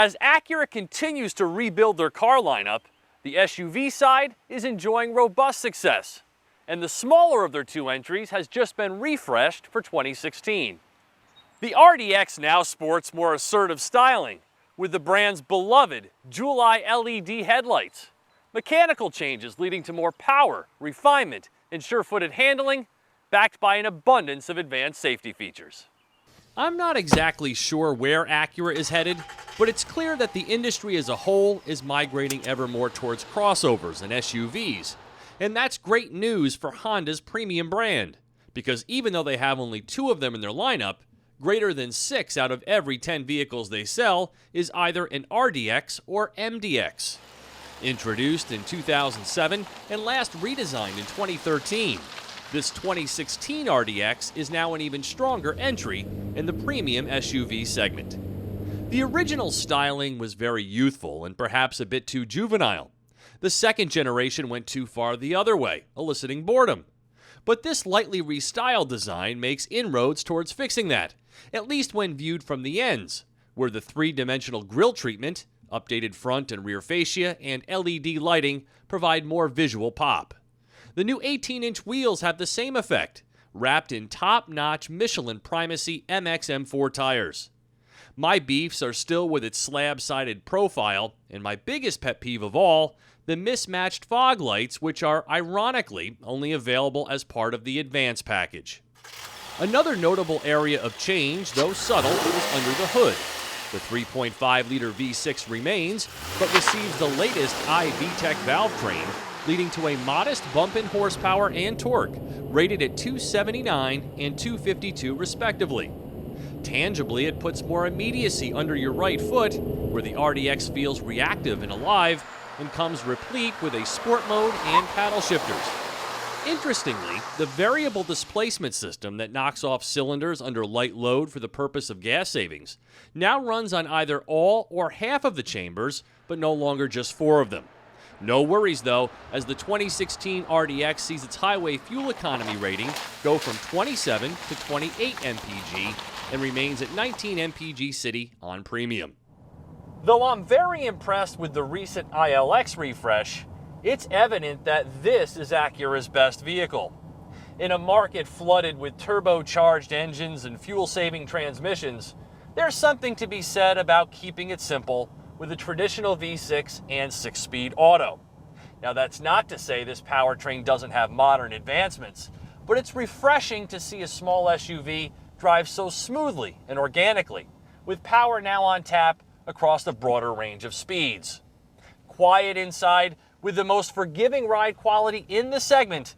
As Acura continues to rebuild their car lineup, the SUV side is enjoying robust success, and the smaller of their two entries has just been refreshed for 2016. The RDX now sports more assertive styling, with the brand's beloved jewel-eye LED headlights, mechanical changes leading to more power, refinement, and sure-footed handling, backed by an abundance of advanced safety features. I'm not exactly sure where Acura is headed, but it's clear that the industry as a whole is migrating ever more towards crossovers and SUVs. And that's great news for Honda's premium brand, because even though they have only 2 of them in their lineup, greater than 6 out of every 10 vehicles they sell is either an RDX or MDX. Introduced in 2007 and last redesigned in 2013, this 2016 RDX is now an even stronger entry in the premium SUV segment. The original styling was very youthful and perhaps a bit too juvenile. The second generation went too far the other way, eliciting boredom. But this lightly restyled design makes inroads towards fixing that, at least when viewed from the ends, where the 3-dimensional grille treatment, updated front and rear fascia, and LED lighting provide more visual pop. The new 18-inch wheels have the same effect, wrapped in top-notch Michelin Primacy MX M4 tires. My beefs are still with its slab-sided profile, and my biggest pet peeve of all, the mismatched fog lights, which are ironically only available as part of the Advance package. Another notable area of change, though subtle, is under the hood. The 3.5-liter V6 remains, but receives the latest i-vtec valve train, leading to a modest bump in horsepower and torque, rated at 279 and 252 respectively. Tangibly, it puts more immediacy under your right foot, where the RDX feels reactive and alive, and comes replete with a sport mode and paddle shifters. Interestingly, the variable displacement system that knocks off cylinders under light load for the purpose of gas savings now runs on either all or half of the chambers, but no longer just 4 of them. No worries though, as the 2016 RDX sees its highway fuel economy rating go from 27 to 28 mpg and remains at 19 mpg city on premium. Though I'm very impressed with the recent ILX refresh, it's evident that this is Acura's best vehicle. In a market flooded with turbocharged engines and fuel-saving transmissions, there's something to be said about keeping it simple with a traditional V6 and 6-speed auto. Now that's not to say this powertrain doesn't have modern advancements, but it's refreshing to see a small SUV drive so smoothly and organically, with power now on tap across a broader range of speeds. Quiet inside, with the most forgiving ride quality in the segment,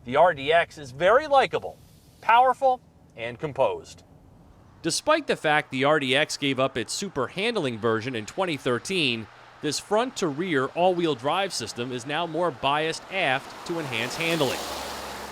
the RDX is very likable, powerful, and composed. Despite the fact the RDX gave up its super handling version in 2013, this front-to-rear all-wheel drive system is now more biased aft to enhance handling.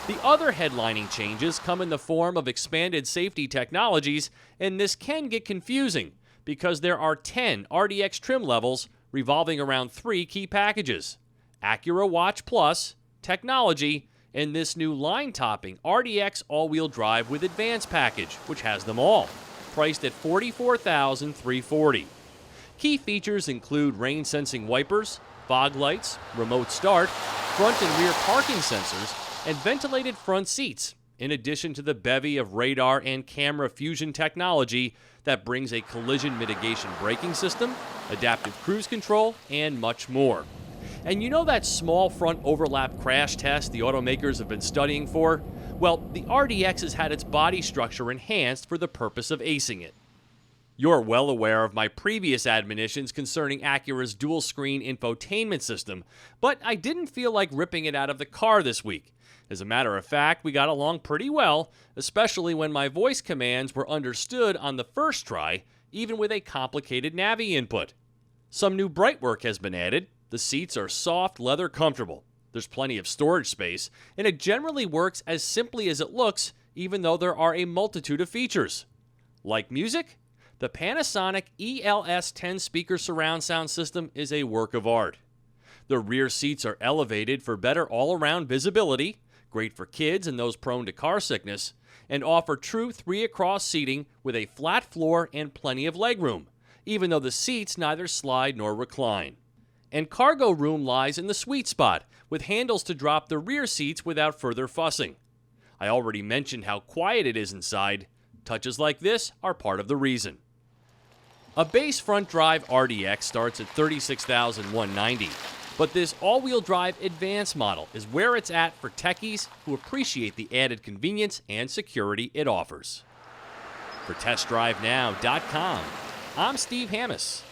The other headlining changes come in the form of expanded safety technologies, and this can get confusing because there are 10 RDX trim levels revolving around 3 key packages: Acura Watch Plus, Technology, and this new line-topping RDX all-wheel drive with Advance package, which has them all, priced at $44,340. Key features include rain-sensing wipers, fog lights, remote start, front and rear parking sensors, and ventilated front seats, in addition to the bevy of radar and camera fusion technology that brings a collision mitigation braking system, adaptive cruise control, and much more. And you know that small front overlap crash test the automakers have been studying for? Well, the RDX has had its body structure enhanced for the purpose of acing it. You're well aware of my previous admonitions concerning Acura's dual-screen infotainment system, but I didn't feel like ripping it out of the car this week. As a matter of fact, we got along pretty well, especially when my voice commands were understood on the first try, even with a complicated Navi input. Some new bright work has been added. The seats are soft, leather comfortable. There's plenty of storage space, and it generally works as simply as it looks, even though there are a multitude of features. Like music? The Panasonic ELS 10-speaker surround sound system is a work of art. The rear seats are elevated for better all-around visibility, great for kids and those prone to car sickness, and offer true 3-across seating with a flat floor and plenty of legroom, even though the seats neither slide nor recline. And cargo room lies in the sweet spot, with handles to drop the rear seats without further fussing. I already mentioned how quiet it is inside. Touches like this are part of the reason. A base front drive RDX starts at $36,190, but this all-wheel drive advanced model is where it's at for techies who appreciate the added convenience and security it offers. For TestDriveNow.com, I'm Steve Hammis.